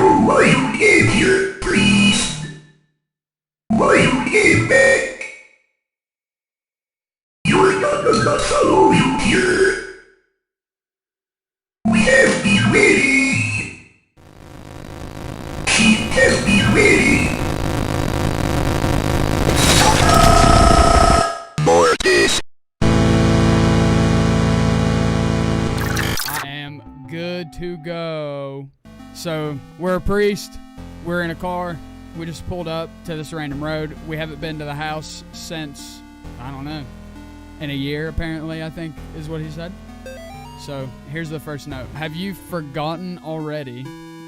Why you came here, priest? Why you came back? You're not gonna follow you here. We have been waiting. She has been waiting. Mortis. I am good to go. So, we're a priest. We're in a car. We just pulled up to this random road. We haven't been to the house since, I don't know, in a year, apparently, I think, is what he said. So, here's the first note. Have you forgotten already?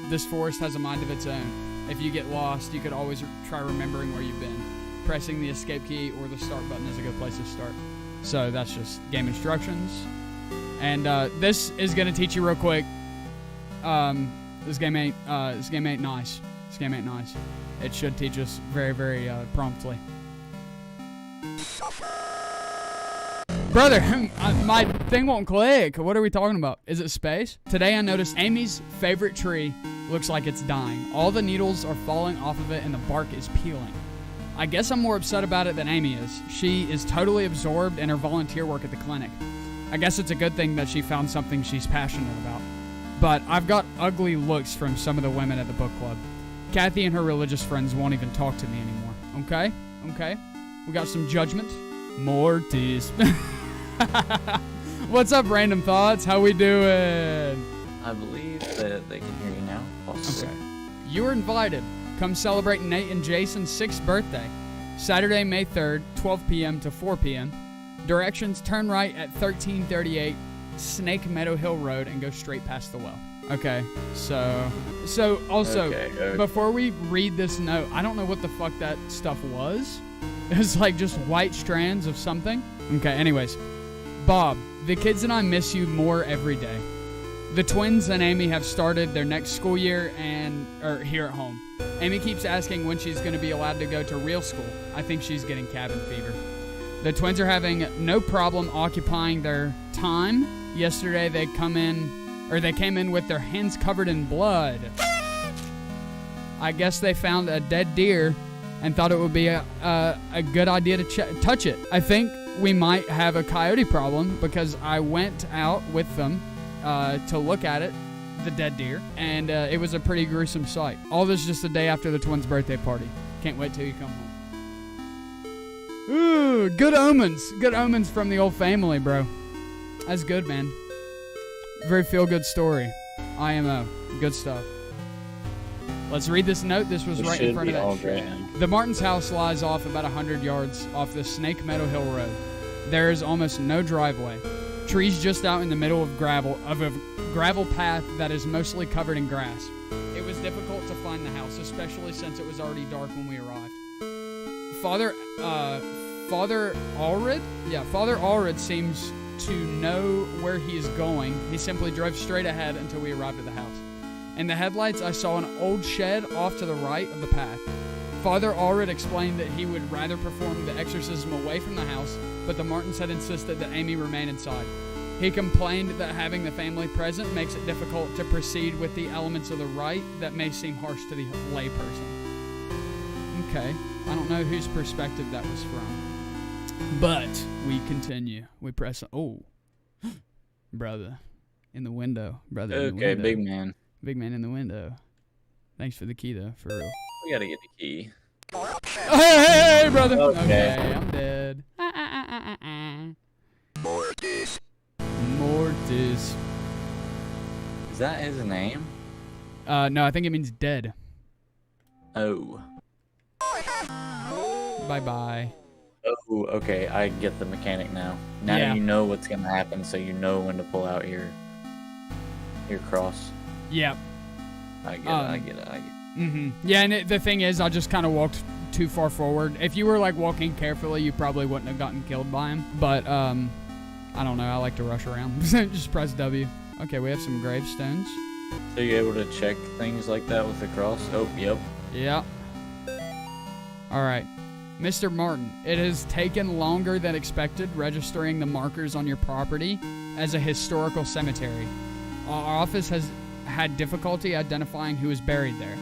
This forest has a mind of its own. If you get lost, you could always try remembering where you've been. Pressing the escape key or the start button is a good place to start. So, that's just game instructions. And this is going to teach you real quick. This game ain't nice. This game ain't nice. It should teach us very, very promptly. Brother, my thing won't click. What are we talking about? Is it space? Today I noticed Amy's favorite tree looks like it's dying. All the needles are falling off of it and the bark is peeling. I guess I'm more upset about it than Amy is. She is totally absorbed in her volunteer work at the clinic. I guess it's a good thing that she found something she's passionate about. But I've got ugly looks from some of the women at the book club. Kathy and her religious friends won't even talk to me anymore. Okay? Okay? We got some judgment. Mortis. What's up, Random Thoughts? How we doing? I believe that they can hear you now. Possibly. Okay. You're invited. Come celebrate Nate and Jason's 6th birthday. Saturday, May 3rd, 12 p.m. to 4 p.m. Directions, turn right at 1338 Snake Meadow Hill Road and go straight past the well. Okay, so also, Okay. Before we read this note, I don't know what the fuck that stuff was. It's like just white strands of something. Okay, anyways. Bob, the kids and I miss you more every day. The twins and Amy have started their next school year here at home. Amy keeps asking when she's going to be allowed to go to real school. I think she's getting cabin fever. The twins are having no problem occupying their time. Yesterday they came in with their hands covered in blood. I guess they found a dead deer and thought it would be a good idea to touch it. I think we might have a coyote problem because I went out with them to look at it, the dead deer, and it was a pretty gruesome sight. All this just a day after the twins' birthday party. Can't wait till you come home. Ooh, good omens. Good omens from the old family, bro. That's good, man. Very feel-good story. IMO. Good stuff. Let's read this note. This was right in front of that tree. The Martins' house lies off about 100 yards off the Snake Meadow Hill Road. There is almost no driveway. Trees just out in the middle of a gravel path that is mostly covered in grass. It was difficult to find the house, especially since it was already dark when we arrived. Father Allred? Yeah, Father Allred seems to know where he is going. He simply drove straight ahead until we arrived at the house. In the headlights, I saw an old shed off to the right of the path. Father Allred explained that he would rather perform the exorcism away from the house, but the Martins had insisted that Amy remain inside. He complained that having the family present makes it difficult to proceed with the elements of the rite that may seem harsh to the layperson. Okay, I don't know whose perspective that was from. But we continue. We press. Oh, brother, in the window. Brother. In the Okay, window. big man. Big man in the window. Thanks for the key, though. For real. We gotta get the key. Hey, brother. Okay. I'm dead. Mortis. Mortis. Is that his name? No, I think it means dead. Oh. Bye bye. Oh, okay. I get the mechanic now. Now Yeah. you know what's gonna happen, so you know when to pull out your cross. Yep. I get it. Mm-hmm. Yeah, and the thing is, I just kind of walked too far forward. If you were like walking carefully, you probably wouldn't have gotten killed by him. But I don't know. I like to rush around. Just press W. Okay, we have some gravestones. So you're able to check things like that with the cross? Oh, yep. Yeah. All right. Mr. Martin, it has taken longer than expected registering the markers on your property as a historical cemetery. Our office had difficulty identifying who was buried there.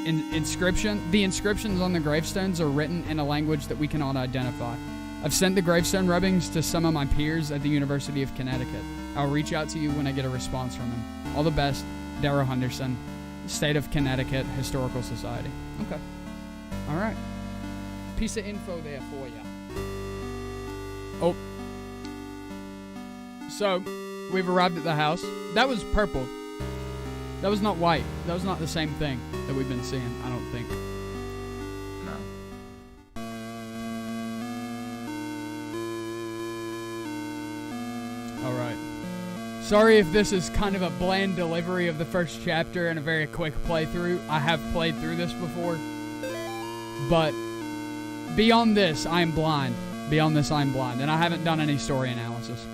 The inscriptions on the gravestones are written in a language that we cannot identify. I've sent the gravestone rubbings to some of my peers at the University of Connecticut. I'll reach out to you when I get a response from them. All the best, Darrell Henderson, State of Connecticut Historical Society. Okay. All right. Piece of info there for you. Oh. So, we've arrived at the house. That was purple. That was not white. That was not the same thing that we've been seeing, I don't think. Alright. Sorry if this is kind of a bland delivery of the first chapter and a very quick playthrough. I have played through this before. But beyond this, I am blind. Beyond this, I am blind. And I haven't done any story analysis.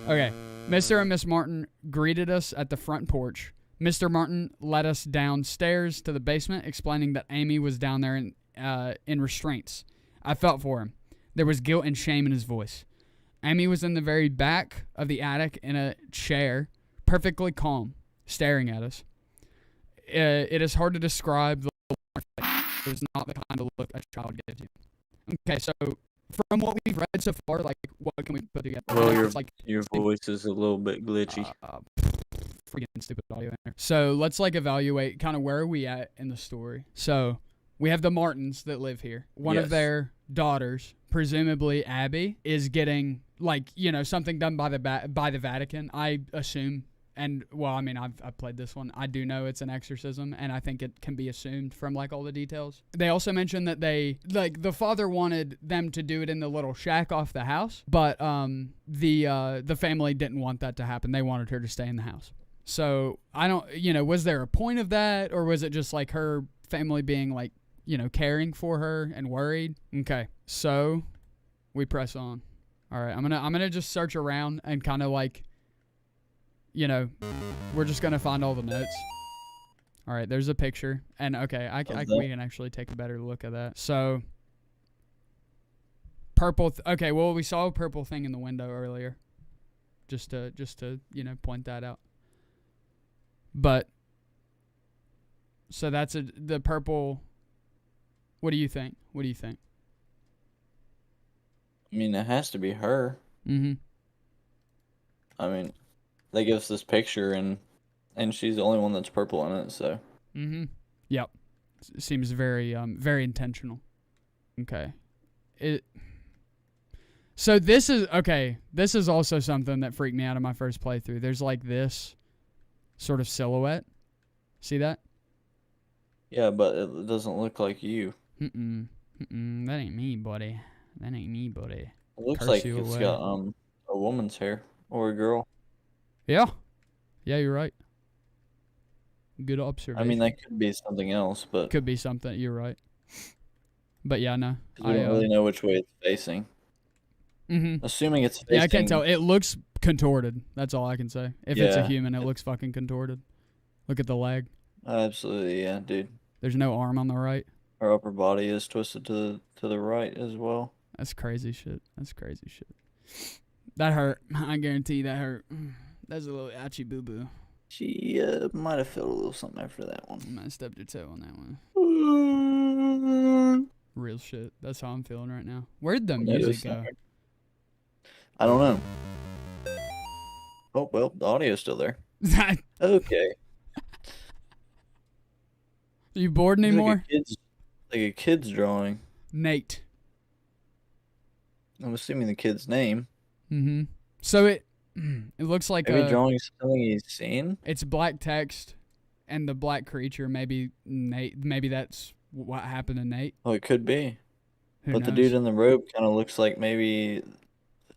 Okay. Mr. and Miss Martin greeted us at the front porch. Mr. Martin led us downstairs to the basement, explaining that Amy was down there in restraints. I felt for him. There was guilt and shame in his voice. Amy was in the very back of the attic in a chair, perfectly calm, staring at us. It is hard to describe the look. It was not the kind of look a child gives you. Okay, so from what we've read so far, like, what can we put together? Well, your voice is a little bit glitchy. Freaking stupid audio in there. So let's evaluate kind of where are we at in the story. So we have the Martins that live here. One of their daughters, presumably Abby, is getting something done by the Vatican, I assume. And well, I mean, I've played this one. I do know it's an exorcism, and I think it can be assumed from all the details. They also mentioned that the father wanted them to do it in the little shack off the house, but the family didn't want that to happen. They wanted her to stay in the house. So I don't, was there a point of that, or was it just her family being caring for her and worried? Okay, so we press on. All right, I'm gonna just search around and kind of we're just gonna find all the notes. All right, there's a picture, and okay, we can actually take a better look at that. So purple. Okay, well, we saw a purple thing in the window earlier, just to point that out. But so that's the purple. What do you think? I mean, it has to be her. Mm-hmm. I mean, they give us this picture, and she's the only one that's purple in it, so. Mm-hmm. Yep. Seems very very intentional. Okay. So this is also something that freaked me out in my first playthrough. There's this sort of silhouette. See that? Yeah, but it doesn't look like you. That ain't me, buddy. It looks like it's got a woman's hair or a girl. Yeah, you're right. Good observation. I mean, that could be something else, but could be something. You're right. But yeah, no. I don't really know which way it's facing. Mm-hmm. Assuming it's facing. Yeah, I can't tell. It looks contorted. That's all I can say. If it's a human, it looks fucking contorted. Look at the leg. Absolutely, yeah, dude. There's no arm on the right. Her upper body is twisted to the right as well. That's crazy shit. That hurt. I guarantee that hurt. That's a little ouchy boo boo. She might have felt a little something after that one. Might have stubbed her toe on that one. Real shit. That's how I'm feeling right now. Where'd the music go? I don't know. Oh, well, the audio's still there. Okay. You bored anymore? Like a kid's drawing. Nate. I'm assuming the kid's name. Mm-hmm. So it looks like maybe drawing something he's seen. It's black text, and the black creature. Maybe Nate. Maybe that's what happened to Nate. Oh, it could be. Who but knows? The dude in the robe kind of looks like maybe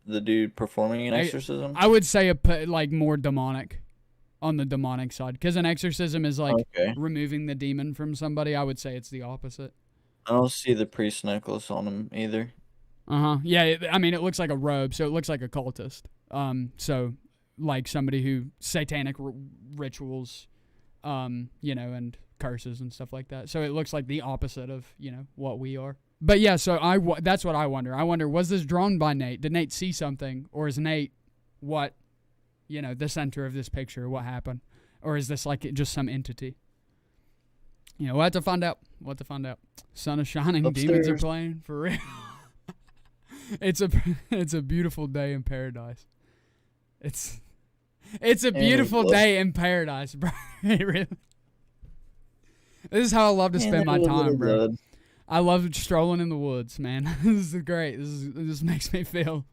the dude performing an exorcism. I would say more demonic, on the demonic side, because an exorcism is removing the demon from somebody. I would say it's the opposite. I don't see the priest necklace on him either. Yeah, I mean, it looks like a robe, so it looks like a cultist. So somebody who satanic rituals, and curses and stuff like that. So it looks like the opposite of what we are. But yeah, so that's what I wonder. I wonder, was this drawn by Nate? Did Nate see something, or is Nate the center of this picture? What happened? Or is this like just some entity? You know, we'll have to find out. Sun is shining, Upstairs. demons are playing, for real. It's a beautiful day in paradise. It's a beautiful day in paradise, bro. Really. This is how I love to spend my time, bro. I love strolling in the woods, man. This is great. This makes me feel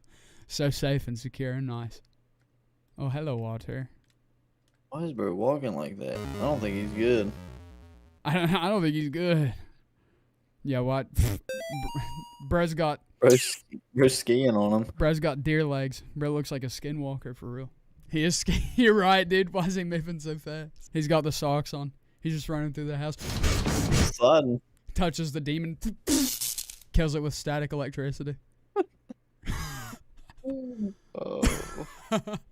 so safe and secure and nice. Oh, hello, water. Why is bro walking like that? I don't think he's good. I don't think he's good. Yeah, what? Bro's got skiing on him. Bro's got deer legs. Bro looks like a skinwalker for real. He is skiing. You're right, dude. Why is he moving so fast? He's got the socks on. He's just running through the house. Sliding. Touches the demon. Kills it with static electricity. Oh.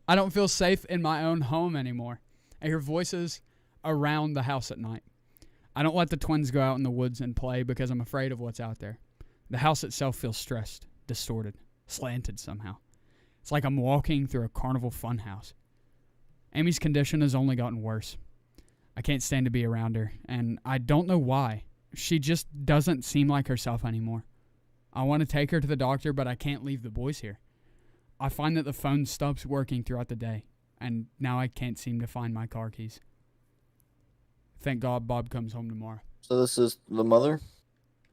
I don't feel safe in my own home anymore. I hear voices around the house at night. I don't let the twins go out in the woods and play because I'm afraid of what's out there. The house itself feels stressed, distorted, slanted somehow. It's like I'm walking through a carnival funhouse. Amy's condition has only gotten worse. I can't stand to be around her, and I don't know why. She just doesn't seem like herself anymore. I want to take her to the doctor, but I can't leave the boys here. I find that the phone stops working throughout the day, and now I can't seem to find my car keys. Thank God Bob comes home tomorrow. So this is the mother?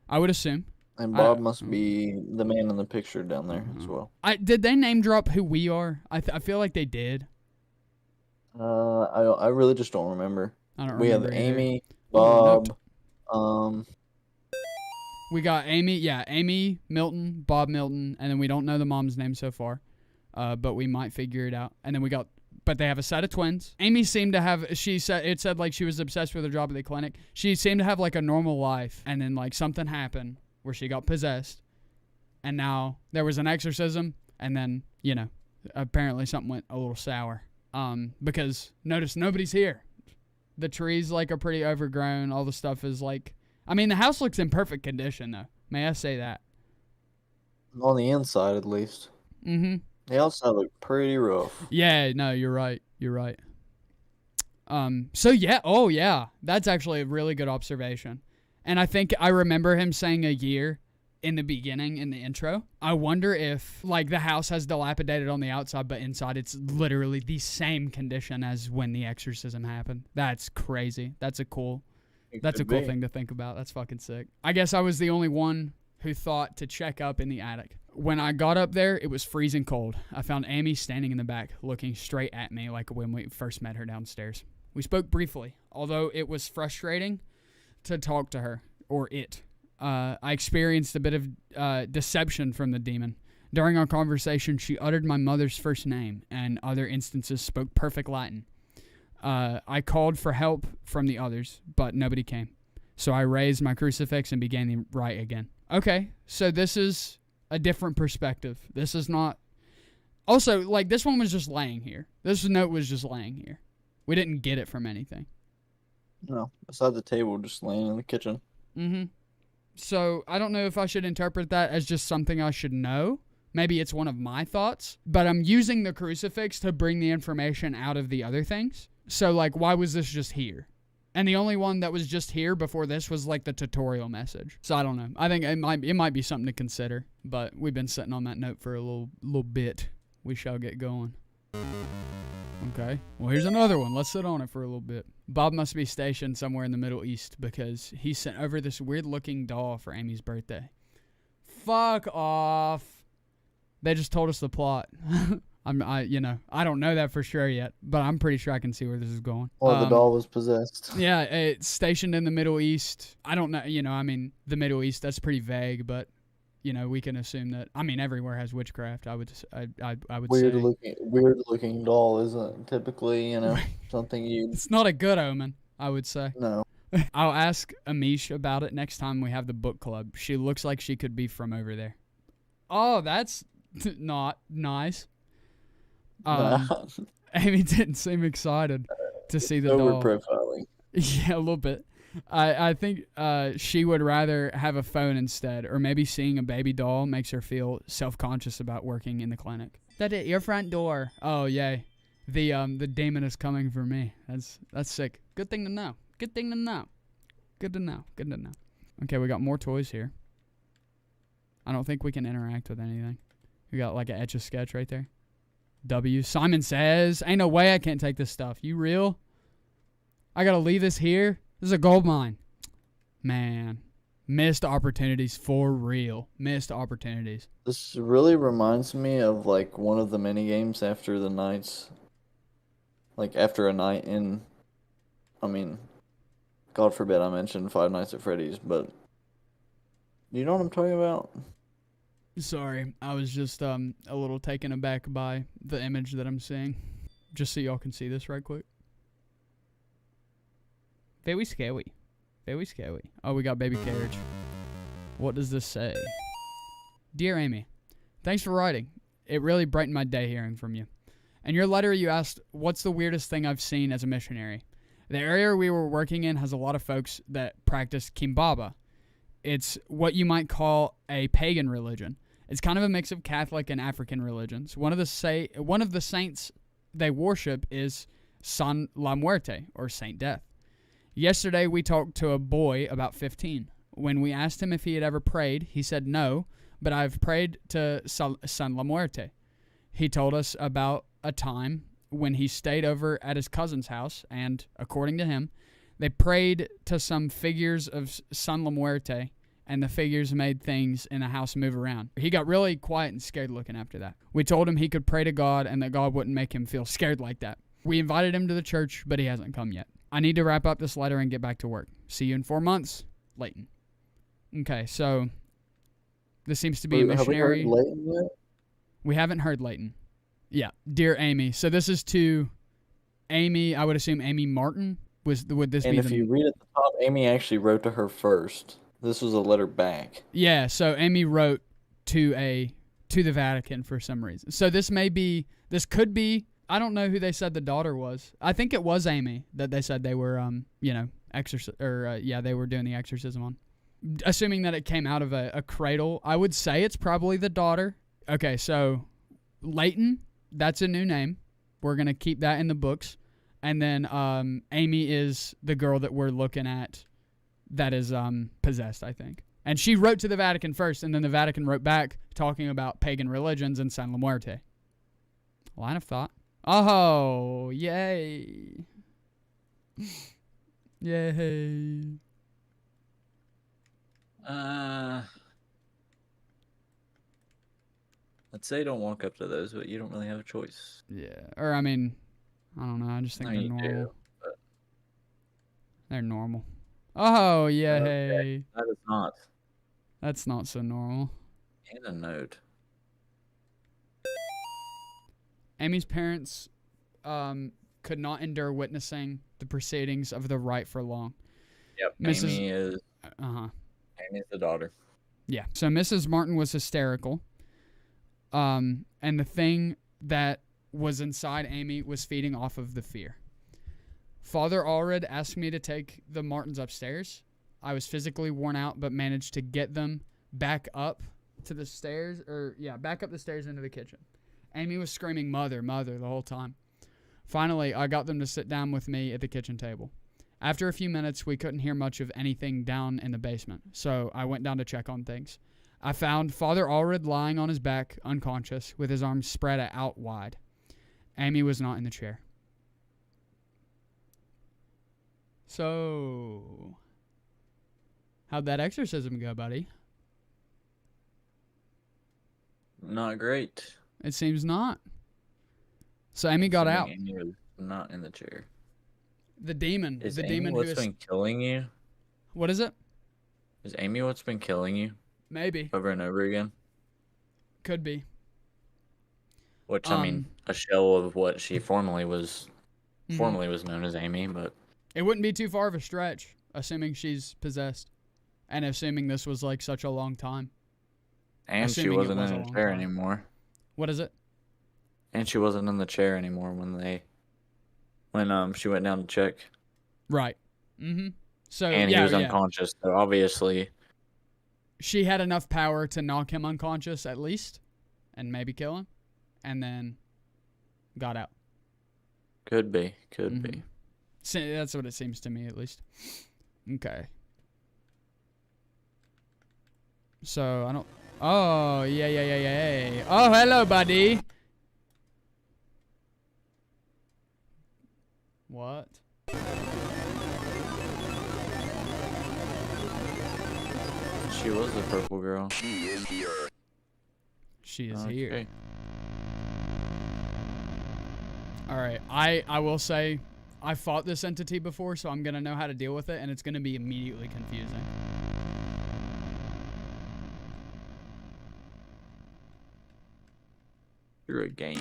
I would assume. And Bob must be the man in the picture down there as well. Did they name drop who we are? I feel like they did. I really just don't remember. I don't We remember have either. Amy, Bob, We got Amy, Milton, Bob Milton, and then we don't know the mom's name so far, but we might figure it out. And then but they have a set of twins. Amy seemed to have, it said like she was obsessed with her job at the clinic. She seemed to have like a normal life, and then like something happened where she got possessed, and now there was an exorcism, and then, you know, apparently something went a little sour. Because notice nobody's here. The trees like are pretty overgrown. All the stuff is like, I mean, the house looks in perfect condition though. May I say that? on the inside at least. Mm-hmm. The outside looked pretty rough. Yeah, no, you're right. So yeah, oh yeah, that's actually a really good observation. And I think I remember him saying a year in the beginning, in the intro. I wonder if, like, the house has dilapidated on the outside, but inside it's literally the same condition as when the exorcism happened. That's crazy. That's a cool thing to think about. That's fucking sick. I guess I was the only one who thought to check up in the attic. When I got up there, it was freezing cold. I found Amy standing in the back, looking straight at me like when we first met her downstairs. We spoke briefly, although it was frustrating to talk to her, or it. I experienced a bit of deception from the demon. During our conversation, she uttered my mother's first name, and other instances spoke perfect Latin. I called for help from the others, but nobody came. So I raised my crucifix and began the rite again. Okay, so this is a different perspective. This is not... Also, like, this one was just laying here. This note was just laying here. We didn't get it from anything. No, beside the table, just laying in the kitchen. Mm-hmm. So I don't know if I should interpret that as just something I should know. Maybe it's one of my thoughts. But I'm using the crucifix to bring the information out of the other things. So, like, why was this just here? And the only one that was just here before this was, like, the tutorial message. So I don't know. I think it might be something to consider. But we've been sitting on that note for a little bit. We shall get going. Okay. Well, here's another one. Let's sit on it for a little bit. Bob must be stationed somewhere in the Middle East because he sent over this weird-looking doll for Amy's birthday. Fuck off. They just told us the plot. I don't know that for sure yet, but I'm pretty sure I can see where this is going. Or the doll was possessed. Yeah, it's stationed in the Middle East. I don't know, the Middle East, that's pretty vague, but, we can assume that, everywhere has witchcraft, I would say. Weird looking doll isn't typically, something you... It's not a good omen, I would say. No. I'll ask Amish about it next time we have the book club. She looks like she could be from over there. Oh, that's not nice. Amy didn't seem excited to see the doll. Over-profiling. Yeah, a little bit. I think she would rather have a phone instead, or maybe seeing a baby doll makes her feel self-conscious about working in the clinic. That at your front door. Oh, yay. The demon is coming for me. That's sick. Good thing to know. Good thing to know. Good to know. Good to know. Okay, we got more toys here. I don't think we can interact with anything. We got like an Etch-a-Sketch right there. W. Simon Says. Ain't no way I can't take this stuff. You real? I gotta leave this here? This is a gold mine. Man. Missed opportunities for real. Missed opportunities. This really reminds me of like one of the mini games after the nights. Like after a night in, I mean, God forbid I mentioned Five Nights at Freddy's, but you know what I'm talking about? Sorry, I was just a little taken aback by the image that I'm seeing. Just so y'all can see this right quick. Very scary. Very scary. Oh, we got baby carriage. What does this say? Dear Amy, thanks for writing. It really brightened my day hearing from you. In your letter, you asked, what's the weirdest thing I've seen as a missionary? The area we were working in has a lot of folks that practice Kimbaba. It's what you might call a pagan religion. It's kind of a mix of Catholic and African religions. One of the saints they worship is San La Muerte, or Saint Death. Yesterday, we talked to a boy about 15. When we asked him if he had ever prayed, he said no, but I've prayed to San La Muerte. He told us about a time when he stayed over at his cousin's house, and, according to him, they prayed to some figures of San La Muerte, and the figures made things in the house move around. He got really quiet and scared looking after that. We told him he could pray to God and that God wouldn't make him feel scared like that. We invited him to the church, but he hasn't come yet. I need to wrap up this letter and get back to work. See you in 4 months. Leighton. Okay, so this seems to be a missionary. Have we heard Leighton yet? We haven't heard Leighton. Yeah, dear Amy. So this is to Amy, I would assume Amy Martin. Would this be? And if you read at the top, Amy actually wrote to her first. This was a letter back. Yeah, so Amy wrote to the Vatican for some reason. So this could be, I don't know who they said the daughter was. I think it was Amy that they said they were they were doing the exorcism on. Assuming that it came out of a cradle, I would say it's probably the daughter. Okay, so Leighton, that's a new name. We're going to keep that in the books. And then Amy is the girl that we're looking at that is possessed, I think. And she wrote to the Vatican first, and then the Vatican wrote back talking about pagan religions and San La Muerte. Line of thought. Oh, yay. Yay. I'd say don't walk up to those, but you don't really have a choice. Yeah, or I mean, I don't know. I just think they're normal. They're normal. Oh, yay. Okay. That is not. That's not so normal. And a note. Amy's parents could not endure witnessing the proceedings of the rite for long. Yep, Amy is... Amy's the daughter. Yeah. So Mrs. Martin was hysterical. And the thing that was inside Amy was feeding off of the fear. Father Allred asked me to take the Martins upstairs. I was physically worn out, but managed to get them back up to the stairs, back up the stairs into the kitchen. Amy was screaming, "Mother, mother," the whole time. Finally, I got them to sit down with me at the kitchen table. After a few minutes, we couldn't hear much of anything down in the basement, so I went down to check on things. I found Father Allred lying on his back, unconscious, with his arms spread out wide. Amy was not in the chair. So, how'd that exorcism go, buddy? Not great. It seems not. So Amy got out. Amy was not in the chair. The demon. Is the Amy demon what's been killing you? What is it? Is Amy what's been killing you? Maybe. Over and over again? Could be. Which, I mean, a shell of what she formerly was known as Amy, but... It wouldn't be too far of a stretch, assuming she's possessed. And assuming this was, like, such a long time. And she wasn't in the chair anymore. What is it? And she wasn't in the chair anymore when she went down to check. Right. Mm-hmm. So, and he was unconscious, so obviously... She had enough power to knock him unconscious, at least, and maybe kill him, and then got out. Could be. That's what it seems to me, at least. Okay. So, I don't... Oh, yeah. Oh, hello, buddy. What? She was the purple girl. She is here. She is here. Okay. Alright, I will say, I fought this entity before, so I'm gonna know how to deal with it, and it's gonna be immediately confusing. You're a gamer.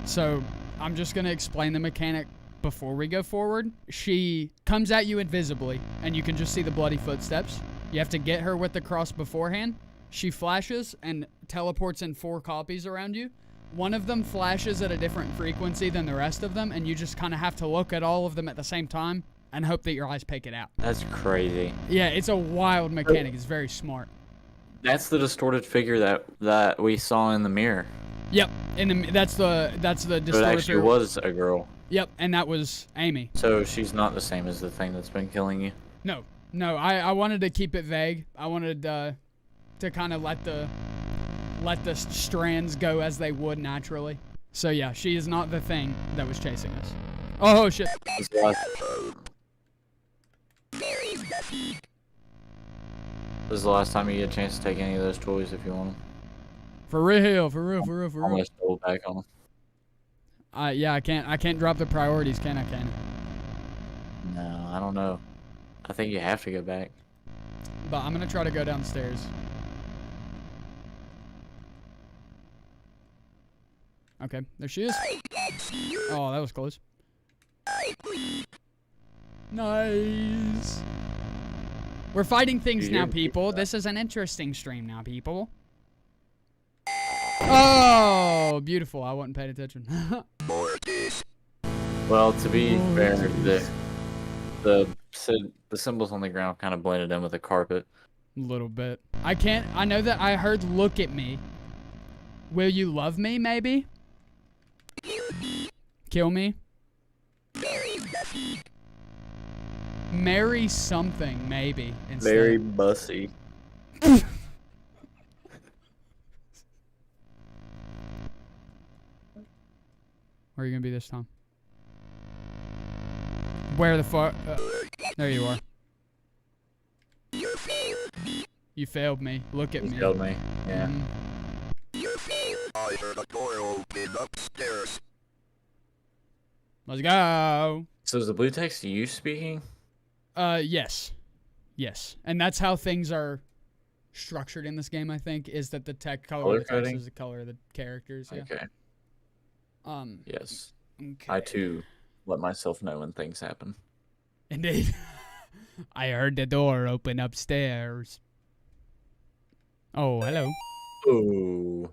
So, I'm just gonna explain the mechanic before we go forward. She comes at you invisibly, and you can just see the bloody footsteps. You have to get her with the cross beforehand. She flashes and teleports in 4 copies around you. One of them flashes at a different frequency than the rest of them, and you just kind of have to look at all of them at the same time and hope that your eyes pick it out. That's crazy. Yeah, it's a wild mechanic. It's very smart. That's the distorted figure that we saw in the mirror. Yep, that's the So it distorted actually figure. was a girl. Yep, and that was Amy. So she's not the same as the thing that's been killing you. No, I wanted to keep it vague. I wanted to kind of let the strands go as they would naturally. So yeah, she is not the thing that was chasing us. Oh shit. This is the last time you get a chance to take any of those toys if you want them. For real. I'm gonna hold back on them. Yeah, I can't drop the priorities, can I, Ken? No, I don't know. I think you have to go back. But I'm gonna try to go downstairs. Okay, there she is. Oh, that was close. Nice. We're fighting things now, people. This is an interesting stream now, people. Oh, beautiful. I wasn't paying attention. Well, to be fair, the symbols on the ground kind of blended in with the carpet. A little bit. I know that I heard "look at me." Will you love me, maybe? Kill me? Marry something, maybe. Instead. Very bussy. Where are you gonna be this time? Where the fuck? There you are. You failed me. Look at me. You failed me. Yeah. I heard a door open upstairs. Let's go. So is the blue text you speaking? Yes. And that's how things are structured in this game, I think, is that the color of the text is the color of the characters. Yeah. Okay. Yes. Okay. I too let myself know when things happen. Indeed. I heard the door open upstairs. Oh, hello. Ooh.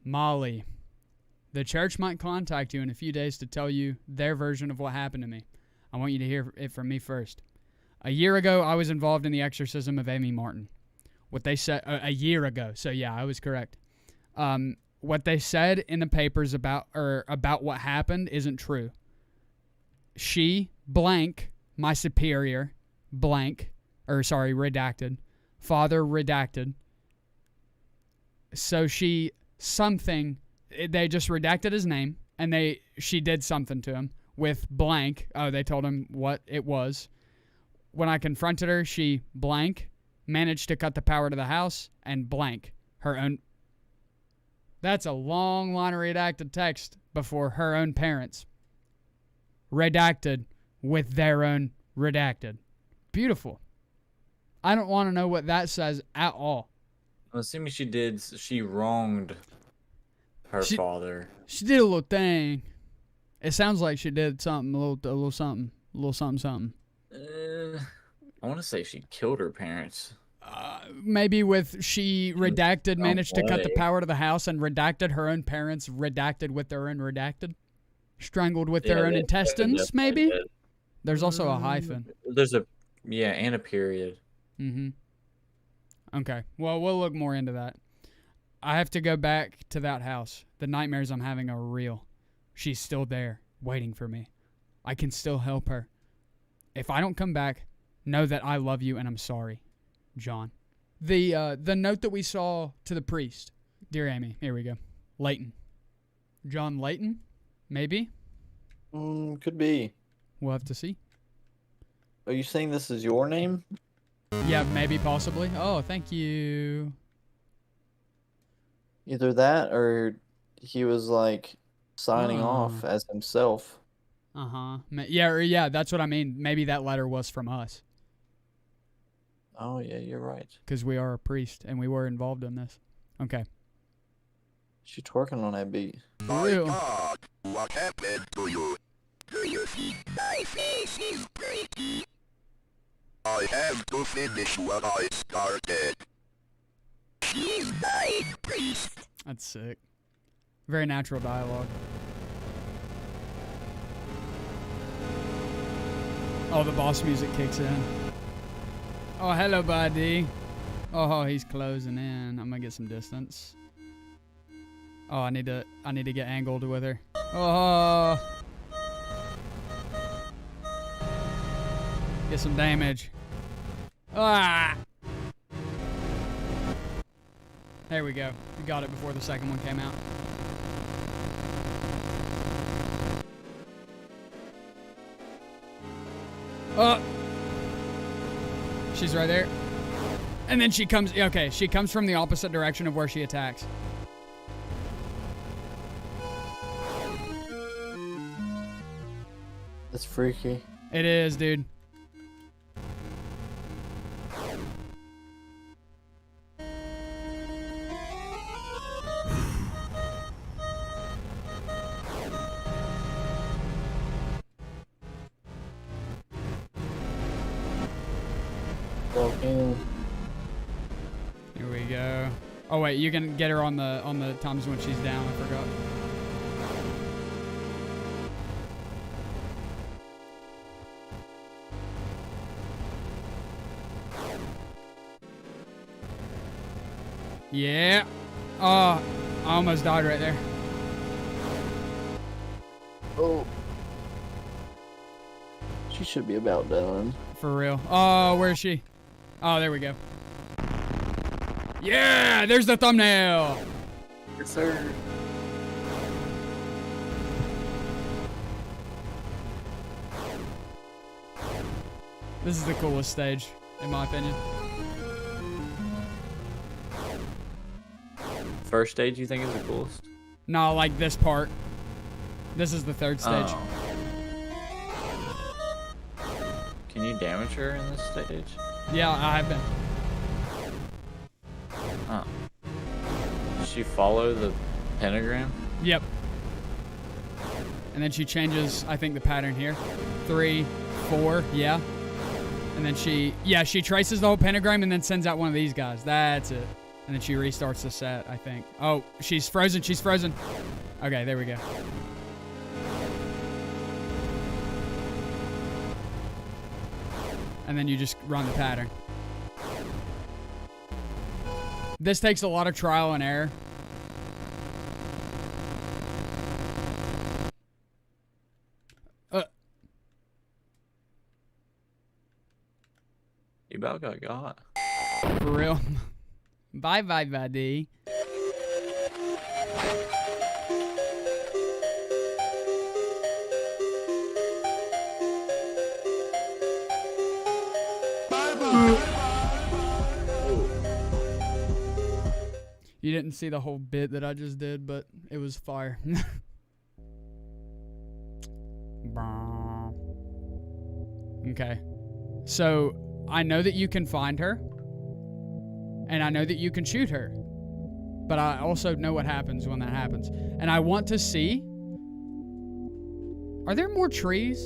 Molly. The church might contact you in a few days to tell you their version of what happened to me. I want you to hear it from me first. A year ago, I was involved in the exorcism of Amy Martin. What they said a year ago. So yeah, I was correct. What they said in the papers about what happened isn't true. She, blank, my superior, blank, redacted, father, redacted. So she, something, they just redacted his name, and she did something to him with blank. Oh, they told him what it was. When I confronted her, she, blank, managed to cut the power to the house, and blank, her own. That's a long line of redacted text before her own parents. Redacted with their own redacted. Beautiful. I don't want to know what that says at all. I'm assuming she wronged her father. She did a little thing. It sounds like she did something, a little something. I want to say she killed her parents. Maybe she redacted, managed to cut the power to the house, and redacted her own parents, redacted with their own redacted. Strangled with their own intestines, maybe? There's also a hyphen. There's and a period. Mm-hmm. Okay. Well, we'll look more into that. I have to go back to that house. The nightmares I'm having are real. She's still there, waiting for me. I can still help her. If I don't come back, know that I love you and I'm sorry, John. The note that we saw to the priest. Dear Amy, here we go. Layton. John Layton? Maybe? Could be. We'll have to see. Are you saying this is your name? Yeah, maybe, possibly. Oh, thank you. Either that or he was like signing off as himself. Uh-huh. Yeah, that's what I mean. Maybe that letter was from us. Oh, yeah, you're right. Because we are a priest and we were involved in this. Okay. She's twerking on that beat. My God, what happened to you? Do you think my face is pretty? I have to finish what I started. She's my priest. That's sick. Very natural dialogue. Oh, the boss music kicks in. Oh, hello, buddy. Oh, he's closing in. I'm gonna get some distance. Oh, I need to get angled with her. Oh, get some damage. Ah! There we go. We got it before the second one came out. Oh! She's right there. And then she comes... Okay, she comes from the opposite direction of where she attacks. That's freaky. It is, dude. Walking. Here we go. Oh wait, you can get her on the times when she's down. I forgot. Yeah. Oh, I almost died right there. Oh. She should be about done. For real. Oh, where is she? Oh, there we go. Yeah, there's the thumbnail. Yes, sir. This is the coolest stage, in my opinion. First stage you think is the coolest? No, like this part. This is the third stage. Oh. Can you damage her in this stage? Yeah, I have been. Oh. Does she follow the pentagram? Yep. And then she changes, I think, the pattern here. 3, 4, yeah. And then she traces the whole pentagram and then sends out one of these guys. That's it. And then she restarts the set, I think. Oh, she's frozen. She's frozen. Okay, there we go. And then you just run the pattern. This takes a lot of trial and error. You about got. For real. Bye, buddy. You didn't see the whole bit that I just did, but it was fire. Okay. So, I know that you can find her. And I know that you can shoot her. But I also know what happens when that happens. And I want to see... Are there more trees?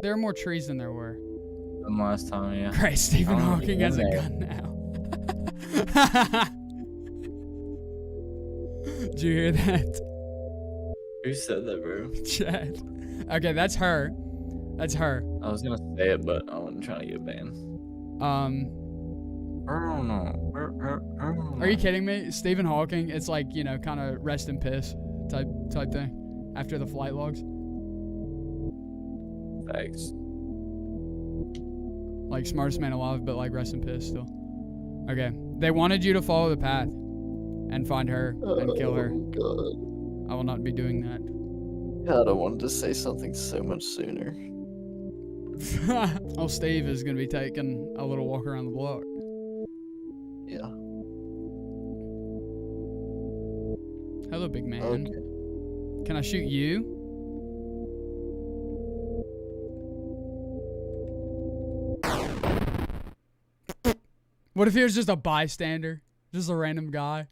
There are more trees than there were. Than last time, yeah. Great, Stephen Oh, Hawking has a yeah. gun now. Did you hear that? Who said that, bro? Chad. Okay, that's her. That's her. I was gonna say it, but I wasn't trying to get banned. Are you kidding me? Stephen Hawking, it's like, you know, kind of rest in piss type thing after the flight logs. Thanks. Like smartest man alive, but like rest in piss still. Okay. They wanted you to follow the path and find her and kill her. Oh, God. I will not be doing that. God, I wanted to say something so much sooner. Oh, Steve is going to be taking a little walk around the block. Yeah. Hello, big man. Okay. Can I shoot you? What if he was just a bystander? Just a random guy?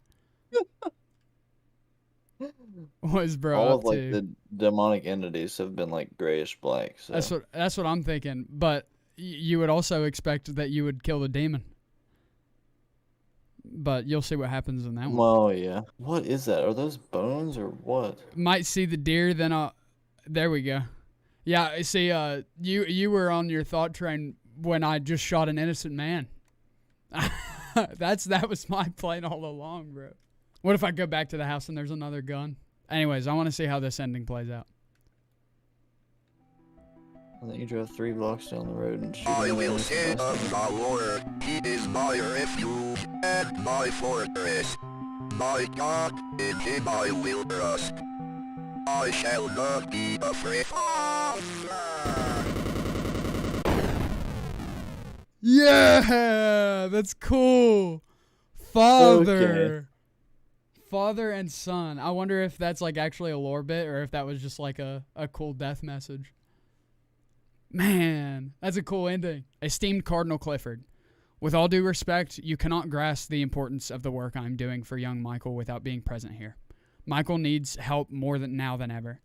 What is bro All up of like to? the demonic entities have been like grayish black. So. That's what I'm thinking. But you would also expect that you would kill the demon. But you'll see what happens in that one. Oh yeah. What is that? Are those bones or what? Might see the deer, then there we go. Yeah, see, you were on your thought train when I just shot an innocent man. That was my plan all along, bro. What if I go back to the house and there's another gun? Anyways, I want to see how this ending plays out. And then you drive 3 blocks down the road and shoot. I will set up the Lord. He is my refuge and my fortress. My God, in him I will trust. I shall not be afraid. Yeah, that's cool. Father and son. I wonder if that's like actually a lore bit or if that was just like a cool death message. Man, that's a cool ending. Esteemed Cardinal Clifford, with all due respect, you cannot grasp the importance of the work I am doing for young Michael without being present here. Michael needs help more than now than ever.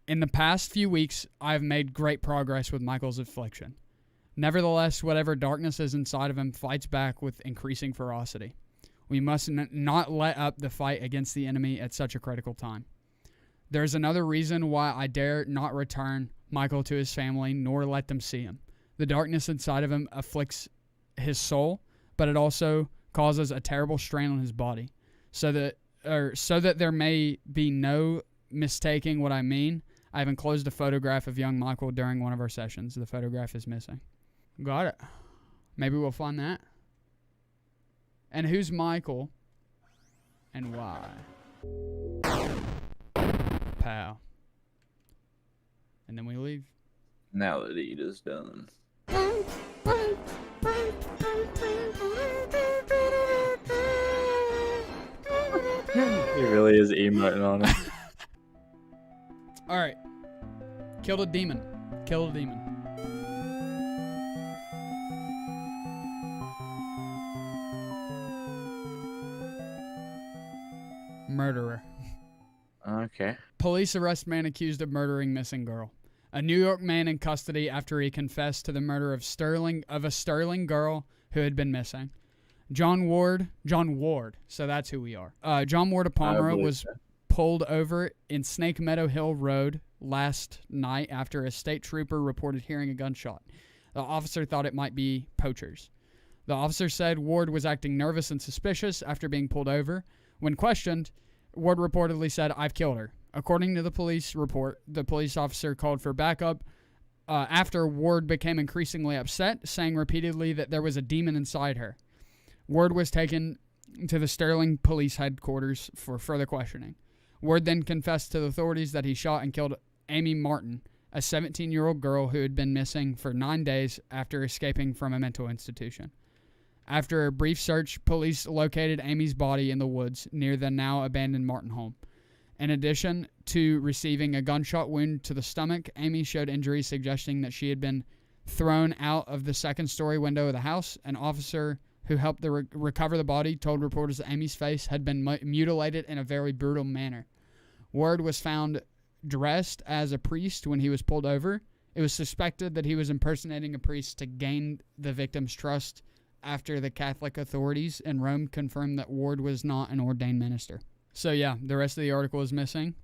In the past few weeks, I have made great progress with Michael's affliction. Nevertheless, whatever darkness is inside of him fights back with increasing ferocity. We must not let up the fight against the enemy at such a critical time. There is another reason why I dare not return Michael to his family, nor let them see him. The darkness inside of him afflicts his soul, but it also causes a terrible strain on his body. So that there may be no mistaking what I mean, I have enclosed a photograph of young Michael during one of our sessions. The photograph is missing. Got it. Maybe we'll find that. And who's Michael? And why? Pow. And then we leave. Now that Eid is done. He really is emoting on it. Alright. Killed a demon. Kill a demon. Murderer. Okay. Police arrest man accused of murdering missing girl. A New York man in custody after he confessed to the murder of a Sterling girl who had been missing. John Ward, so that's who we are. John Ward of Palmer was pulled over in Snake Meadow Hill Road last night after a state trooper reported hearing a gunshot. The officer thought it might be poachers. The officer said Ward was acting nervous and suspicious after being pulled over. When questioned, Ward reportedly said, "I've killed her." According to the police report, the police officer called for backup after Ward became increasingly upset, saying repeatedly that there was a demon inside her. Ward was taken to the Sterling Police Headquarters for further questioning. Ward then confessed to the authorities that he shot and killed Amy Martin, a 17-year-old girl who had been missing for 9 days after escaping from a mental institution. After a brief search, police located Amy's body in the woods near the now abandoned Martin home. In addition to receiving a gunshot wound to the stomach, Amy showed injuries suggesting that she had been thrown out of the second-story window of the house. An officer who helped recover the body told reporters that Amy's face had been mutilated in a very brutal manner. Ward was found dressed as a priest when he was pulled over. It was suspected that he was impersonating a priest to gain the victim's trust after the Catholic authorities in Rome confirmed that Ward was not an ordained minister. So yeah, the rest of the article is missing.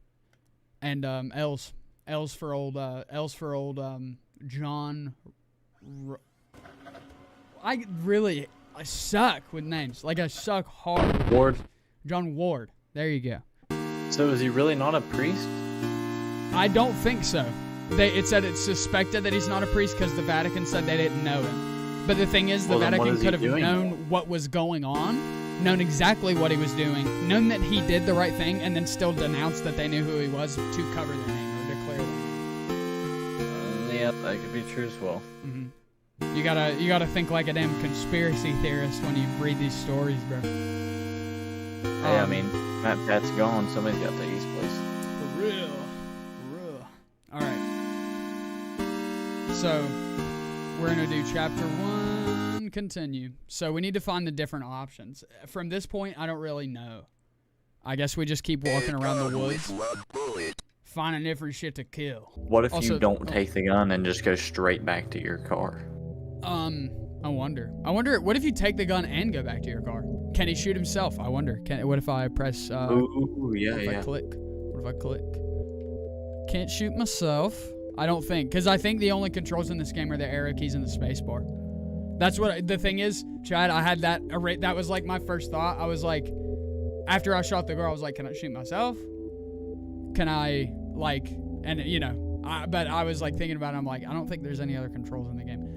And L's for old John. I suck with names. Like, I suck hard. with Ward. names. John Ward. There you go. So is he really not a priest? I don't think so. It said it's suspected that he's not a priest because the Vatican said they didn't know him. But the thing is, the Well, then what Vatican is he could have doing? known what was going on, known exactly what he was doing, known that he did the right thing, and then still denounced that they knew who he was to cover their name or declare their name. Yeah, that could be true as well. Mm-hmm. You gotta think like a damn conspiracy theorist when you read these stories, bro. Hey, I mean, Matt Pat's gone. Somebody's got to take his place. For real. For real. Alright. So, we're going to do chapter 1, continue. So, we need to find the different options. From this point, I don't really know. I guess we just keep walking around the woods, finding different shit to kill. What if Also- you don't take the gun and just go straight back to your car? I wonder. What if you take the gun and go back to your car? Can he shoot himself? I wonder. What if I press, Ooh, yeah, what if yeah. I click? What if I click? Can't shoot myself. I don't think, because I think the only controls in this game are the arrow keys and the space bar. That's what the thing is, Chad. I had that. That was like my first thought. I was like, after I shot the girl, I was like, can I shoot myself? Can I but I was like thinking about it. I'm like, I don't think there's any other controls in the game.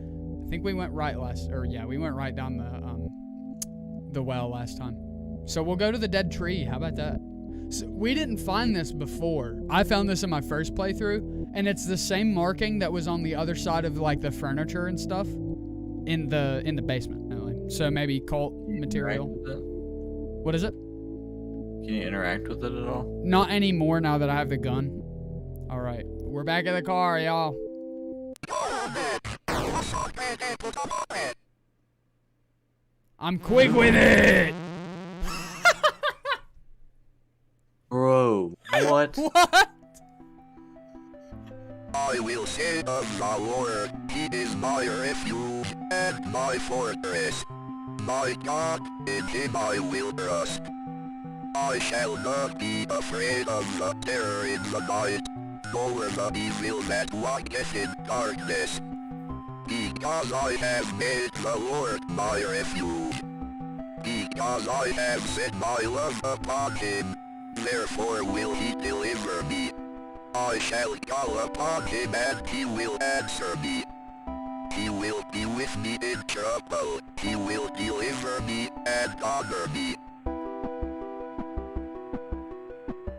I think we went right we went right down the well last time. So we'll go to the dead tree. How about that? So we didn't find this before. I found this in my first playthrough, and it's the same marking that was on the other side of like the furniture and stuff in the basement. So maybe cult material. What is it? Can you interact with it at all? Not anymore now that I have the gun. All right, we're back in the car, y'all. I'm quick with it. Bro, what? What? I will say of the Lord, he is my refuge and my fortress. My God, in him I will trust. I shall not be afraid of the terror in the night, nor the evil that walketh in darkness. Because I have made the Lord my refuge. Because I have set my love upon him, therefore will he deliver me. I shall call upon him and he will answer me. He will be with me in trouble. He will deliver me and honor me.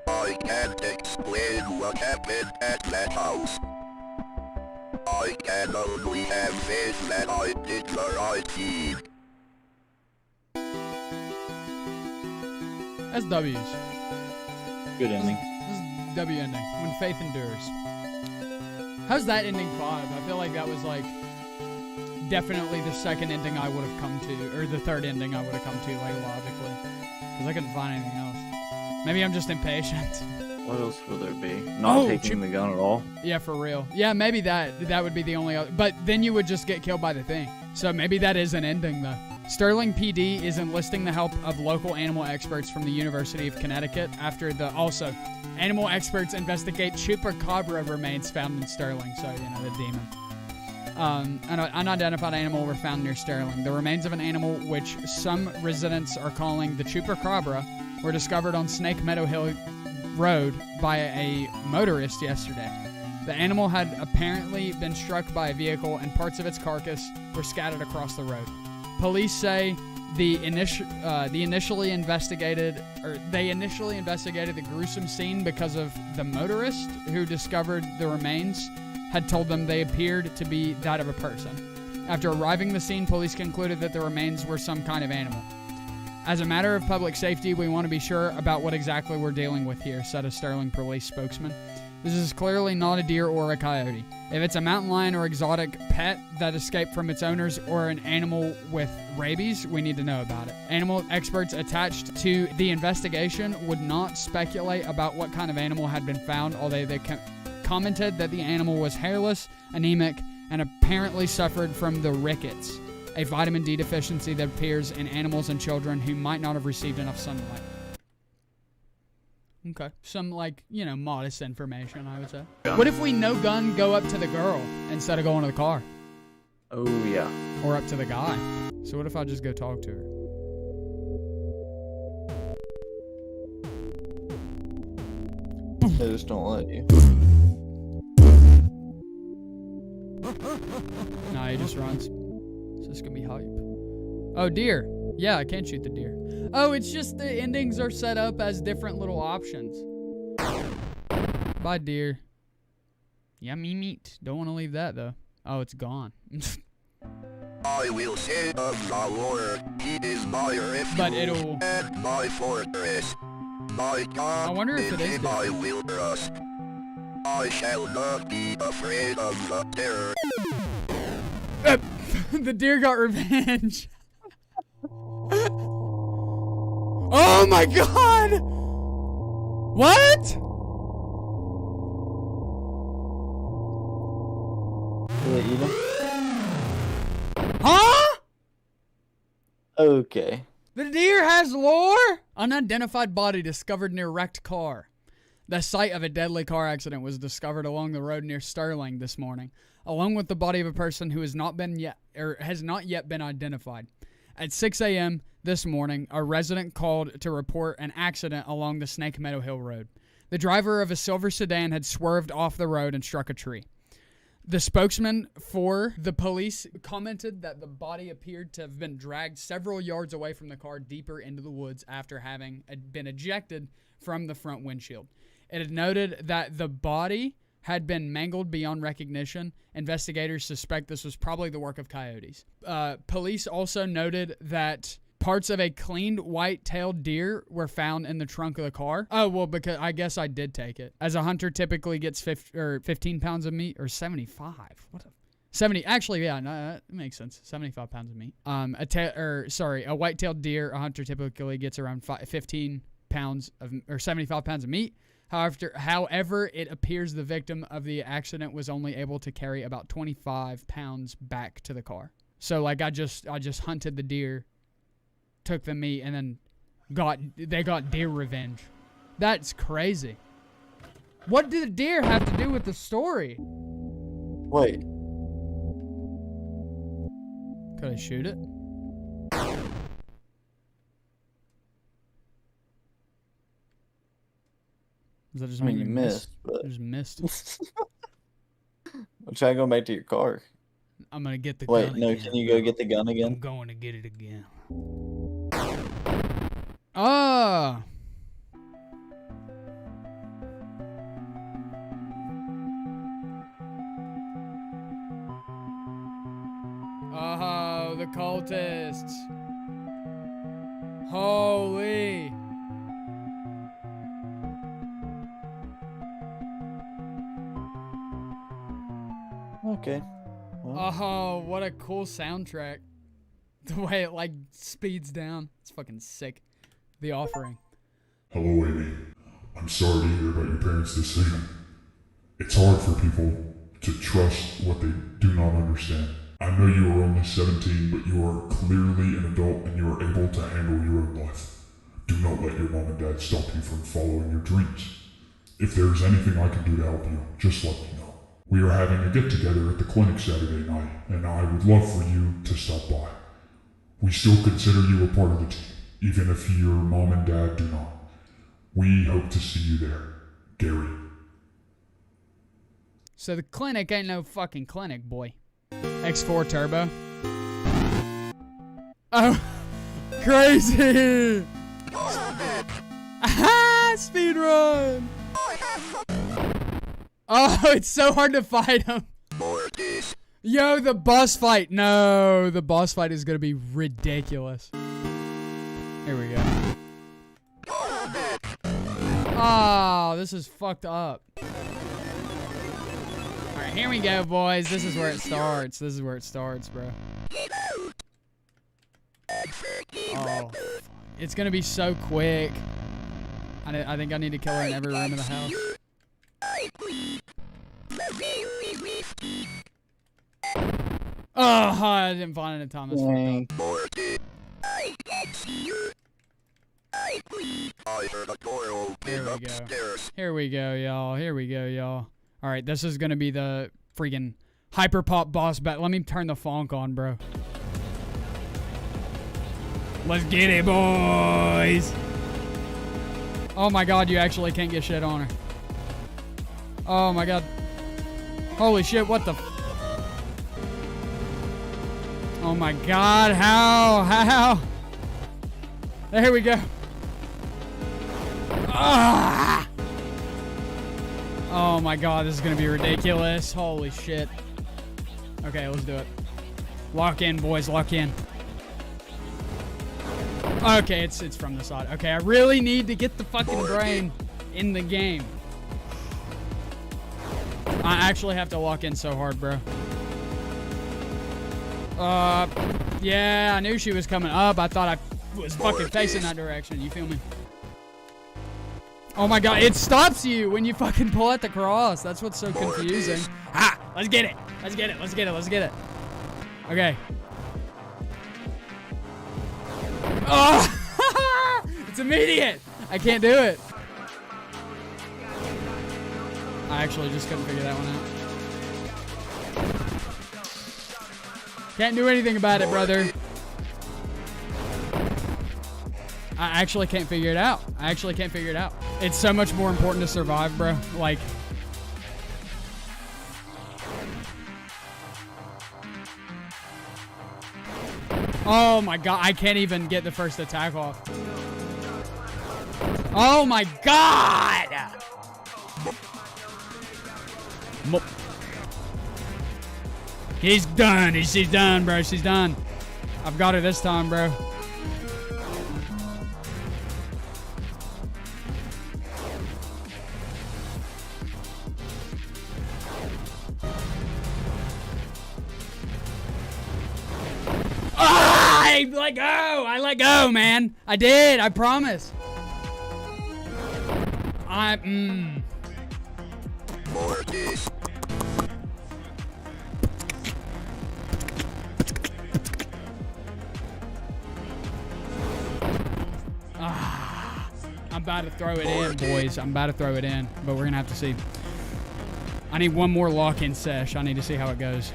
I can't explain what happened at that house. I can only have faith that I did the right thing. That's W's. Good ending. This is W ending. When faith endures. How's that ending 5? I feel like that was like definitely the second ending I would have come to, or the third ending I would have come to, like logically, because I couldn't find anything else. Maybe I'm just impatient. What else will there be? Not taking the gun at all? Yeah, for real. Yeah, maybe that would be the only other. But then you would just get killed by the thing. So maybe that is an ending, though. Sterling PD is enlisting the help of local animal experts from the University of Connecticut after also, animal experts investigate chupacabra remains found in Sterling. So, the demon. An unidentified animal were found near Sterling. The remains of an animal which some residents are calling the chupacabra were discovered on Snake Meadow Hill Road by a motorist yesterday. The animal had apparently been struck by a vehicle and parts of its carcass were scattered across the road. Police say they initially investigated the gruesome scene because of the motorist who discovered the remains had told them they appeared to be that of a person. After arriving at the scene, police concluded that the remains were some kind of animal. As a matter of public safety, we want to be sure about what exactly we're dealing with here, said a Sterling police spokesman. This is clearly not a deer or a coyote. If it's a mountain lion or exotic pet that escaped from its owners or an animal with rabies, we need to know about it. Animal experts attached to the investigation would not speculate about what kind of animal had been found, although they commented that the animal was hairless, anemic, and apparently suffered from the rickets, a vitamin D deficiency that appears in animals and children who might not have received enough sunlight. Okay. Some, modest information, I would say. What if we no gun go up to the girl instead of going to the car? Oh, yeah. Or up to the guy? So what if I just go talk to her? They just don't let you. Nah, he just runs. So it's gonna be hype. Oh, deer. Yeah, I can shoot the deer. Oh, it's just the endings are set up as different little options. Bye, deer. Yummy meat. Don't want to leave that, though. Oh, it's gone. I will say of the Lord, he is my refuge But it'll... and my fortress. My God, I wonder if it is in him I will trust. I shall not be afraid of the terror. The deer got revenge. Oh my god! What? Do they eat them? Huh? Okay. The deer has lore? Unidentified body discovered near wrecked car. The site of a deadly car accident was discovered along the road near Sterling this morning, along with the body of a person who has not yet been identified. At 6 a.m. this morning, a resident called to report an accident along the Snake Meadow Hill Road. The driver of a silver sedan had swerved off the road and struck a tree. The spokesman for the police commented that the body appeared to have been dragged several yards away from the car deeper into the woods after having been ejected from the front windshield. It had noted that the body had been mangled beyond recognition. Investigators suspect this was probably the work of coyotes. Police also noted that parts of a cleaned white-tailed deer were found in the trunk of the car. Oh, well, because I guess I did take it. As a hunter typically gets 15 pounds of meat, or 75. What a... 70, actually, yeah, no, that makes sense. 75 pounds of meat. A white-tailed deer, a hunter typically gets around 15 pounds of, or 75 pounds of meat. However, it appears the victim of the accident was only able to carry about 25 pounds back to the car. So, like, I just hunted the deer, took the meat, and then they got deer revenge. That's crazy. What did the deer have to do with the story? Wait. Could I shoot it? Does that just I mean, mean you missed, but... You just missed. Well, try going back to your car. I'm gonna get the Wait, gun no, again. can you go get the gun I'm again? going to get it again. Ah! Oh, the cultists. Holy. Okay. Well, Oh, what a cool soundtrack. The way it, like, speeds down. It's fucking sick. The Offering. Hello, Amy. I'm sorry to hear about your parents' decision. It's hard for people to trust what they do not understand. I know you are only 17, but you are clearly an adult and you are able to handle your own life. Do not let your mom and dad stop you from following your dreams. If there is anything I can do to help you, just let me know. We are having a get-together at the clinic Saturday night, and I would love for you to stop by. We still consider you a part of the team, even if your mom and dad do not. We hope to see you there. Gary. So the clinic ain't no fucking clinic, boy. X4 Turbo. Oh, crazy! Ah, speed run! Oh, it's so hard to fight him. Yo, the boss fight. No, the boss fight is gonna be ridiculous. Here we go. Oh, this is fucked up. Alright, here we go, boys. This is where it starts. This is where it starts, bro. Oh, it's gonna be so quick. I think I need to kill her in every room of the house. Oh, I didn't find it in time. That's fucked up. Here we go, y'all. Here we go, y'all. Alright, this is gonna be the freaking hyper pop boss battle. Let me turn the funk on, bro. Let's get it, boys. Oh my god, you actually can't get shit on her. Oh my god. Holy shit, what the oh my god, how? There we go. Ah! Oh my god, this is gonna be ridiculous. Holy shit. Okay, let's do it. Lock in, boys, lock in. Okay, it's from the side. Okay, I really need to get the fucking brain in the game. I actually have to lock in so hard, bro. Yeah, I knew she was coming up. I thought I was fucking facing that direction. You feel me? Oh my god, it stops you when you fucking pull at the cross. That's what's so confusing. Ah, let's get it. Let's get it. Let's get it. Let's get it. Okay. Oh! It's immediate. I can't do it. I actually just couldn't figure that one out. Can't do anything about it, brother. I actually can't figure it out. I actually can't figure it out. It's so much more important to survive, bro. Like... Oh my god, I can't even get the first attack off. Oh my god! He's done. She's done, bro. She's done. I've got her this time, bro. I let go. I let go, man. I did. I promise. Mortis. I'm about to throw it in, boys. I'm about to throw it in, but we're gonna have to see. I need one more lock-in sesh. I need to see how it goes.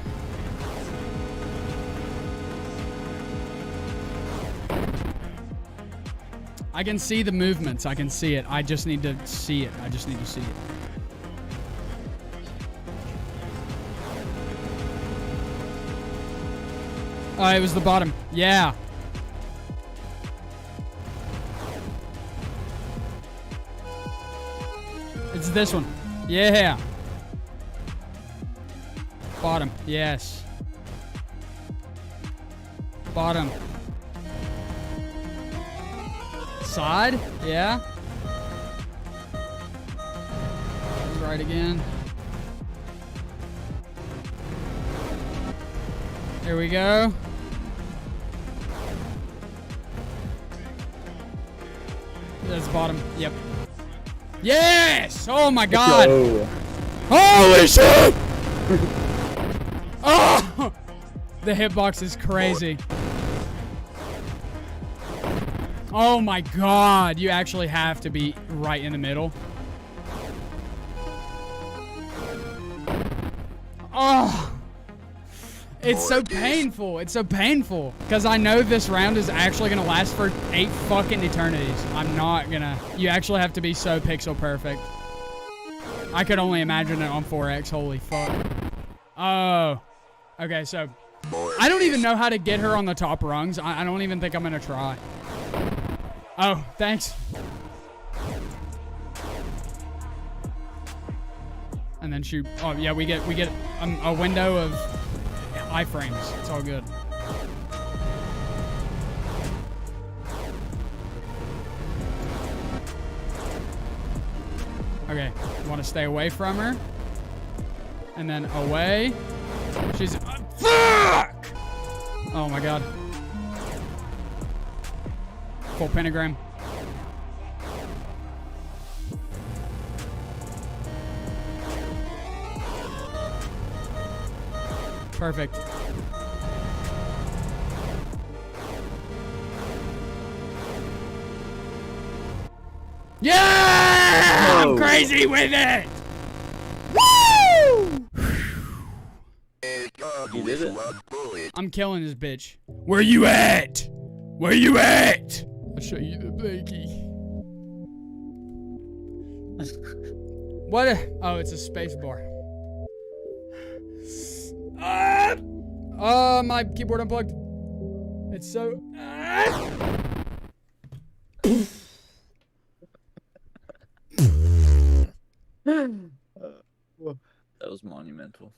I can see the movements. I can see it. I just need to see it. I just need to see it. Oh, it was the bottom. Yeah. It's this one. Yeah. Bottom. Yes. Bottom. Side. Yeah. Right again. Here we go. That's bottom. Yep. Yes! Oh my god! Holy shit! Oh! The hitbox is crazy. Oh my god! You actually have to be right in the middle. Oh! It's so painful. It's so painful. Because I know this round is actually going to last for 8 fucking eternities. I'm not going to... You actually have to be so pixel perfect. I could only imagine it on 4X. Holy fuck. Oh. Okay, so... I don't even know how to get her on the top rungs. I don't even think I'm going to try. Oh, thanks. And then shoot. Oh, yeah, we get a window of... iframes. It's all good. Okay, want to stay away from her, and then away. She's fuck! Oh my god! Full pentagram. Perfect. Yeah! I'm crazy with it! Woo! You did it. I'm killing this bitch. Where you at? Where you at? I'll show you the blinky. What? Oh, it's a space bar. Ah! My keyboard unplugged. It's so. That was monumental.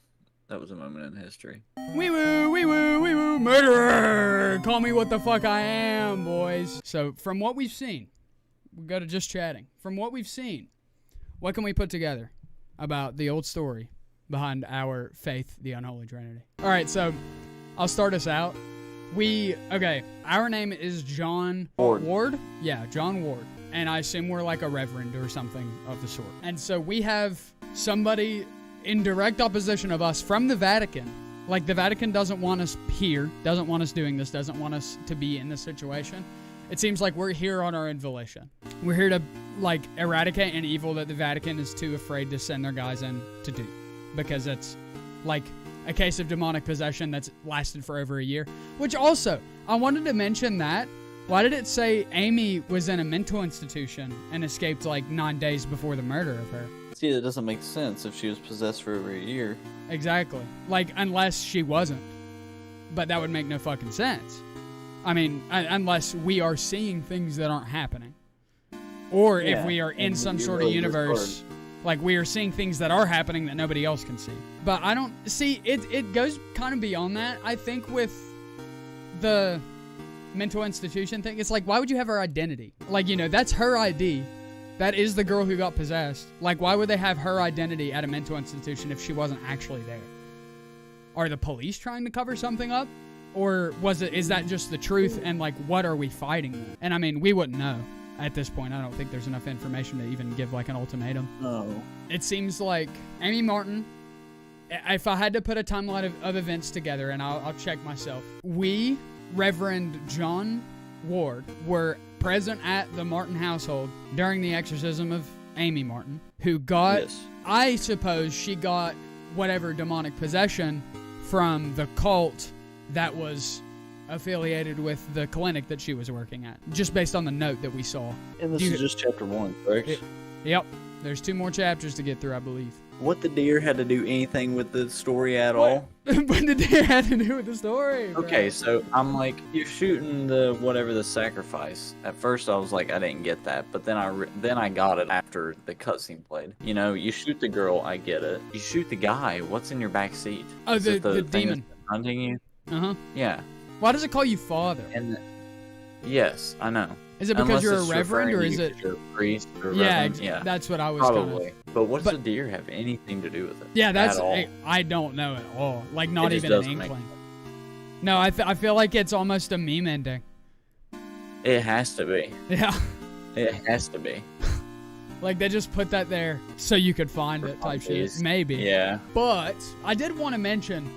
That was a moment in history. Wee woo, wee woo, wee woo, murderer! Call me what the fuck I am, boys. So, from what we've seen, we'll go to just chatting. From what we've seen, what can we put together about the old story behind our faith, the Unholy Trinity? Alright, so, I'll start us out. Our name is John Ward? Yeah, John Ward. And I assume we're like a reverend or something of the sort. And so we have somebody in direct opposition of us from the Vatican. Like, the Vatican doesn't want us here, doesn't want us doing this, doesn't want us to be in this situation. It seems like we're here on our own volition. We're here to, like, eradicate an evil that the Vatican is too afraid to send their guys in to do. Because it's, like, a case of demonic possession that's lasted for over a year. Which also, I wanted to mention that. Why did it say Amy was in a mental institution and escaped, like, 9 days before the murder of her? See, that doesn't make sense if she was possessed for over a year. Exactly. Like, unless she wasn't. But that would make no fucking sense. I mean, unless we are seeing things that aren't happening. Or if we are in some sort of universe, like, we are seeing things that are happening that nobody else can see. But I don't... See, it goes kind of beyond that. I think with the mental institution thing, it's like, why would you have her identity? Like, you know, that's her ID. That is the girl who got possessed. Like, why would they have her identity at a mental institution if she wasn't actually there? Are the police trying to cover something up? Or is that just the truth, and, like, what are we fighting then? And, I mean, we wouldn't know at this point. I don't think there's enough information to even give, like, an ultimatum. No. It seems like Amy Martin, if I had to put a timeline of events together, and I'll check myself, we, Reverend John Ward, were present at the Martin household during the exorcism of Amy Martin, who got, I suppose she got whatever demonic possession from the cult that was affiliated with the clinic that she was working at, just based on the note that we saw. And this is just chapter 1, correct? Yep. There's 2 more chapters to get through, I believe. What the deer had to do anything with the story at all? What the deer had to do with the story? Bro? Okay, so I'm like, you're shooting the sacrifice. At first I was like, I didn't get that, but then I got it after the cutscene played. You know, you shoot the girl, I get it. You shoot the guy, what's in your back seat? Oh, is the thing demon that's hunting you? Uh-huh. Yeah. Why does it call you father? And yes, I know. Is it because you're a reverend, or is it you're a priest or reverend? Yeah, that's what I was probably. But what does the deer have anything to do with it? Yeah, that's at all? I don't know at all. Like, not It even just an doesn't inkling. No, I feel like it's almost a meme ending. It has to be. Yeah. It has to be. Like, they just put that there so you could find it type shit. Maybe. Yeah. But I did want to mention,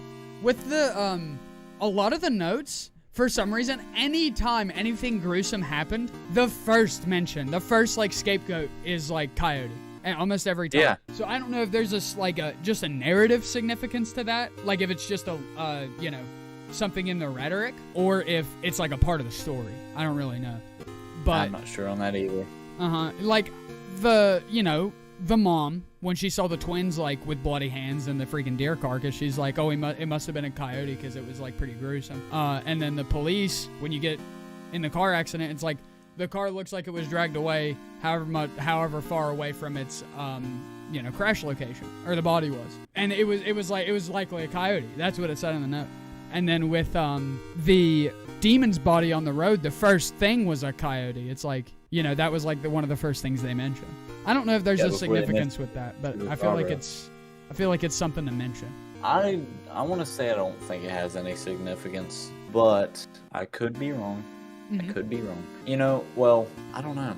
with the a lot of the notes, for some reason, anytime anything gruesome happened, the first mention, the first, like, scapegoat is, like, Coyote. And almost every time. Yeah. So I don't know if there's just a narrative significance to that. Like, if it's just a, you know, something in the rhetoric, or if it's, like, a part of the story. I don't really know. But I'm not sure on that either. Uh-huh. Like, the mom, when she saw the twins, like, with bloody hands and the freaking deer carcass, she's like, oh, it must have been a coyote because it was, like, pretty gruesome. And then the police, when you get in the car accident, it's like, the car looks like it was dragged away however far away from its, you know, crash location, or the body was. And it was likely a coyote. That's what it said in the note. And then with, the demon's body on the road, the first thing was a coyote. It's like, you know, that was like one of the first things they mentioned. I don't know if there's a significance with that, but I feel like it's something to mention. I want to say I don't think it has any significance, but I could be wrong. Mm-hmm. I could be wrong. You know, well, I don't know.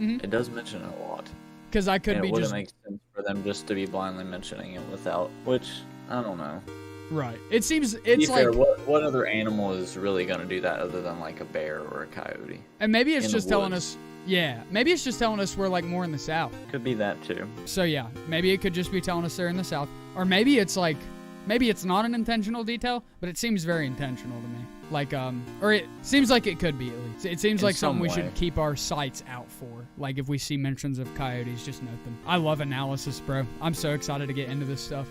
Mm-hmm. It does mention it a lot. Because I could and be it wouldn't just... make sense for them just to be blindly mentioning it without, which, I don't know. Right. It seems, To it's be like... fair, what other animal is really going to do that other than, like, a bear or a coyote? And maybe it's in just the telling woods? us... Yeah. Maybe it's just telling us we're, like, more in the South. Could be that, too. So, yeah. Maybe it could just be telling us they're in the South. Or maybe it's, like... Maybe it's not an intentional detail, but it seems very intentional to me. Like, or it seems like it could be, at least. It seems In like something some we way. should keep our sights out for. Like, if we see mentions of coyotes, just note them. I love analysis, bro. I'm so excited to get into this stuff.